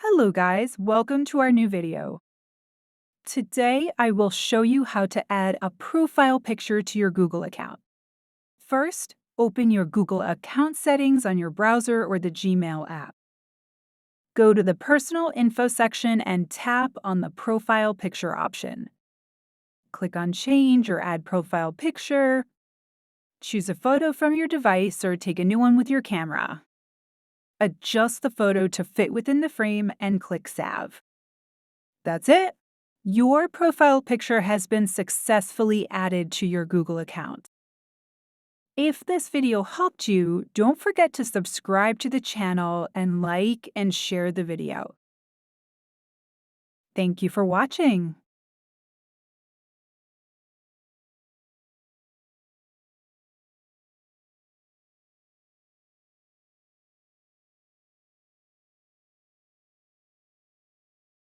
Hello guys, welcome to our new video. Today I will show you how to add a profile picture to your Google account. First, open your Google account settings on your browser or the Gmail app. Go to the personal info section and tap on the profile picture option. Click on change or add profile picture. Choose a photo from your device or take a new one with your camera. Adjust the photo to fit within the frame and click Save. That's it. Your profile picture has been successfully added to your Google account. If this video helped you, don't forget to subscribe to the channel and like and share the video. Thank you for watching.